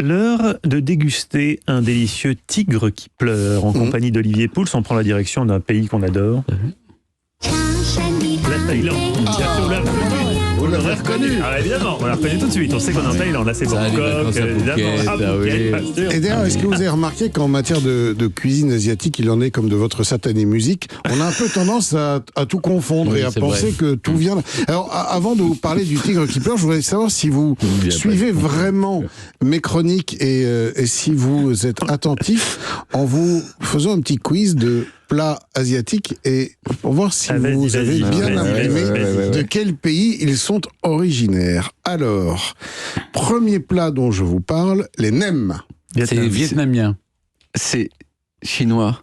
L'heure de déguster un délicieux tigre qui pleure. En compagnie d'Olivier Pouls, on prend la direction d'un pays qu'on adore. La Thaïlande. Vous l'avez reconnu. Ah, évidemment, on l'a reconnu tout de suite. On sait qu'on est en Thaïlande. Là, c'est Bangkok, évidemment. Et d'ailleurs, est-ce que vous avez remarqué qu'en matière de cuisine asiatique, il en est comme de votre satanée musique, on a un peu tendance à tout confondre et à penser que tout vient... Alors, avant de vous parler du tigre qui pleure, je voudrais savoir si vous suivez vraiment mes chroniques et si vous êtes attentif en vous faisant un petit quiz de plats asiatiques et pour voir si vous avez bien imprimé de quel pays ils sont originaires. Alors, premier plat dont je vous parle, les nems. C'est vietnamien. C'est chinois.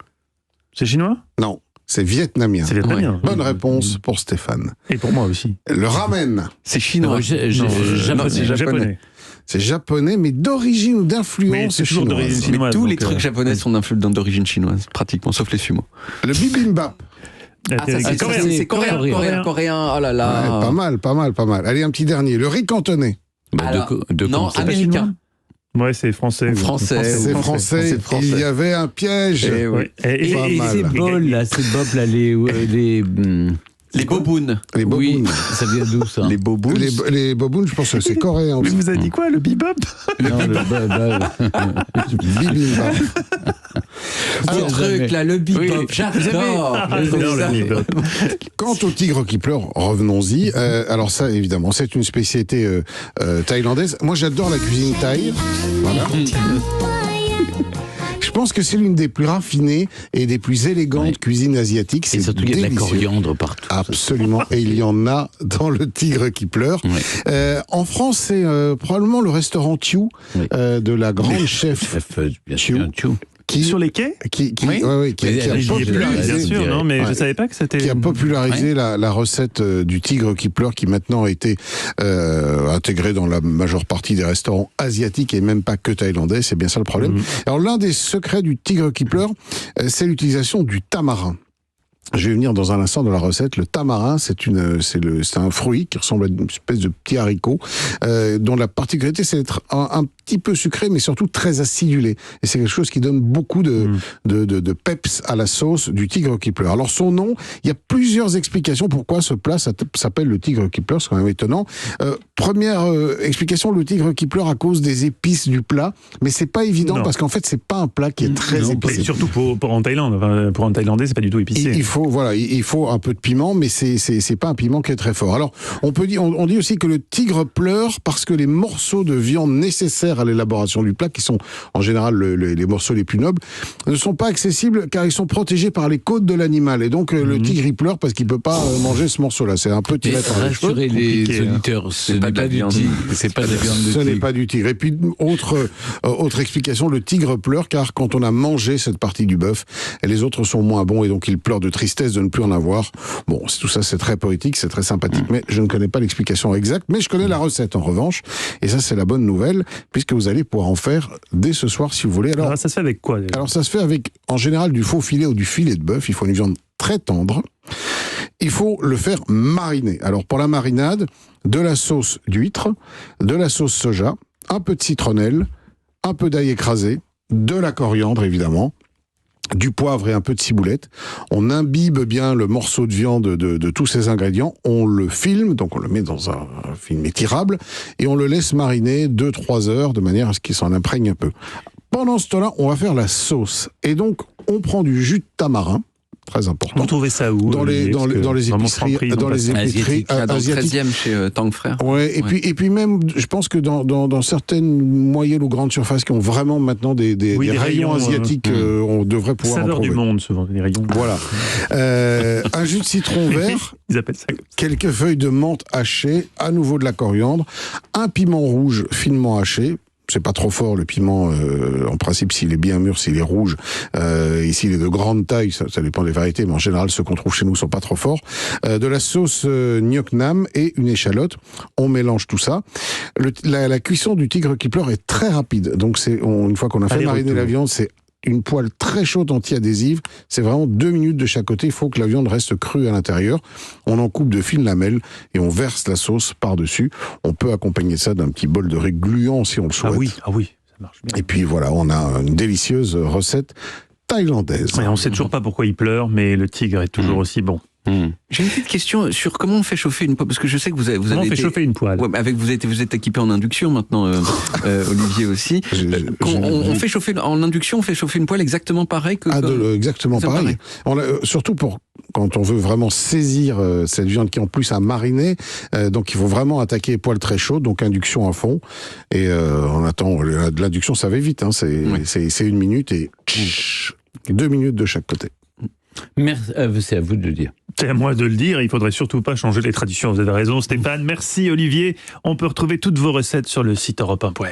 C'est chinois? Non, c'est vietnamien. C'est vietnamien. Ouais. Bonne réponse pour Stéphane. Et pour moi aussi. Le ramen. C'est chinois. C'est japonais. C'est japonais, mais d'origine ou d'influence chinoise. Mais tous les trucs japonais sont d'origine chinoise, pratiquement, sauf les sumo. Le bibimbap. C'est coréen. Oh là là. Ouais, pas mal. Allez, un petit dernier. Le riz cantonais. Non, américain. Ouais, c'est français. C'est français. Il y avait un piège. Et ces bols là, les bobounes. Les bobounes. Oui, ça vient d'où ça? Les bobounes. Les bobounes, je pense que c'est coréen aussi. Mais vous avez dit quoi, le bebop? Non, le bibimbap. Un truc là, le bebop. J'adore. Quant au tigre qui pleure, revenons-y. Alors ça, évidemment, c'est une spécialité thaïlandaise. Moi, j'adore la cuisine thaï. Voilà. Je pense que c'est l'une des plus raffinées et des plus élégantes cuisines asiatiques. Et surtout, il y a de la coriandre partout. Absolument. Et il y en a dans le tigre qui pleure. En France, c'est probablement le restaurant Thiou de la grande chef Thiou. Sur les quais? Qui a popularisé, bien sûr, non, mais je savais pas que c'était... Qui a popularisé la recette du tigre qui pleure, qui maintenant a été intégrée dans la majeure partie des restaurants asiatiques et même pas que thaïlandais, c'est bien ça le problème. Alors l'un des secrets du tigre qui pleure, c'est l'utilisation du tamarin. Je vais venir dans un instant dans la recette. Le tamarin, c'est un fruit qui ressemble à une espèce de petit haricot, dont la particularité, c'est d'être un petit peu sucré, mais surtout très acidulé. Et c'est quelque chose qui donne beaucoup de peps à la sauce du tigre qui pleure. Alors son nom, il y a plusieurs explications pourquoi ce plat s'appelle le tigre qui pleure, c'est quand même étonnant. Première explication, le tigre qui pleure à cause des épices du plat, mais c'est pas évident parce qu'en fait c'est pas un plat qui est très épicé. Et surtout pour en Thaïlande, enfin, pour un Thaïlandais, c'est pas du tout épicé. Il faut un peu de piment, mais c'est pas un piment qui est très fort. Alors on dit aussi que le tigre pleure parce que les morceaux de viande nécessaires à l'élaboration du plat, qui sont en général les morceaux les plus nobles, ne sont pas accessibles car ils sont protégés par les côtes de l'animal. Et donc le tigre il pleure parce qu'il peut pas manger ce morceau-là. C'est un peu tiré par les cheveux. Rassurez les auditeurs, ce n'est pas de la viande. C'est pas de la viande de tigre. Ce n'est pas du tigre. Et puis autre explication, le tigre pleure car quand on a mangé cette partie du bœuf, les autres sont moins bons et donc il pleure de tristesse de ne plus en avoir. Bon, tout ça c'est très poétique, c'est très sympathique, mais je ne connais pas l'explication exacte, mais je connais la recette en revanche, et ça c'est la bonne nouvelle, puisque vous allez pouvoir en faire dès ce soir si vous voulez. Alors ça se fait avec quoi d'ailleurs? Alors ça se fait avec en général du faux filet ou du filet de bœuf. Il faut une viande très tendre. Il faut le faire mariner. Alors pour la marinade, de la sauce d'huître, de la sauce soja, un peu de citronnelle, un peu d'ail écrasé, de la coriandre évidemment, du poivre et un peu de ciboulette. On imbibe bien le morceau de viande de tous ces ingrédients. On le filme, donc on le met dans un film étirable et on le laisse mariner 2-3 heures de manière à ce qu'il s'en imprègne un peu. Pendant ce temps-là, on va faire la sauce. Et donc, on prend du jus de tamarin. Très important. Vous trouvez ça où? Dans les épiceries, asiatiques. Dans le 13e chez Tang Frères. Ouais, et puis même, je pense que dans certaines moyennes ou grandes surfaces qui ont vraiment maintenant des rayons asiatiques, on devrait pouvoir saveur en trouver. Du monde, souvent, les rayons. Voilà. Un jus de citron vert. Ils appellent ça comme ça. Quelques feuilles de menthe hachées, à nouveau de la coriandre, un piment rouge finement haché. C'est pas trop fort le piment, en principe s'il est bien mûr, s'il est rouge, et s'il est de grande taille, ça dépend des variétés, mais en général ceux qu'on trouve chez nous sont pas trop forts. De la sauce gnoc nam et une échalote, on mélange tout ça. La cuisson du tigre qui pleure est très rapide, donc une fois qu'on a fait mariner la viande, c'est une poêle très chaude anti-adhésive, c'est vraiment 2 minutes de chaque côté, il faut que la viande reste crue à l'intérieur, on en coupe de fines lamelles et on verse la sauce par-dessus, on peut accompagner ça d'un petit bol de riz gluant si on le souhaite. Ah oui, marche bien. Et puis voilà, on a une délicieuse recette thaïlandaise. Et on ne sait toujours pas pourquoi il pleure, mais le tigre est toujours aussi bon. J'ai une petite question sur comment on fait chauffer une poêle, parce que je sais que vous avez Comment on fait été... chauffer une poêle? Ouais, vous êtes équipé en induction maintenant, Olivier aussi. On fait chauffer en induction, on fait chauffer une poêle exactement pareil que. Exactement pareil. Surtout quand on veut vraiment saisir cette viande qui en plus a mariné, donc il faut vraiment attaquer poêle très chaude, donc induction à fond. Et on attend. L'induction, ça va vite. Hein, c'est 1 minute et 2 minutes de chaque côté. Merci, c'est à vous de le dire. C'est à moi de le dire, il faudrait surtout pas changer les traditions. Vous avez raison, Stéphane. Merci, Olivier. On peut retrouver toutes vos recettes sur le site europe1.fr.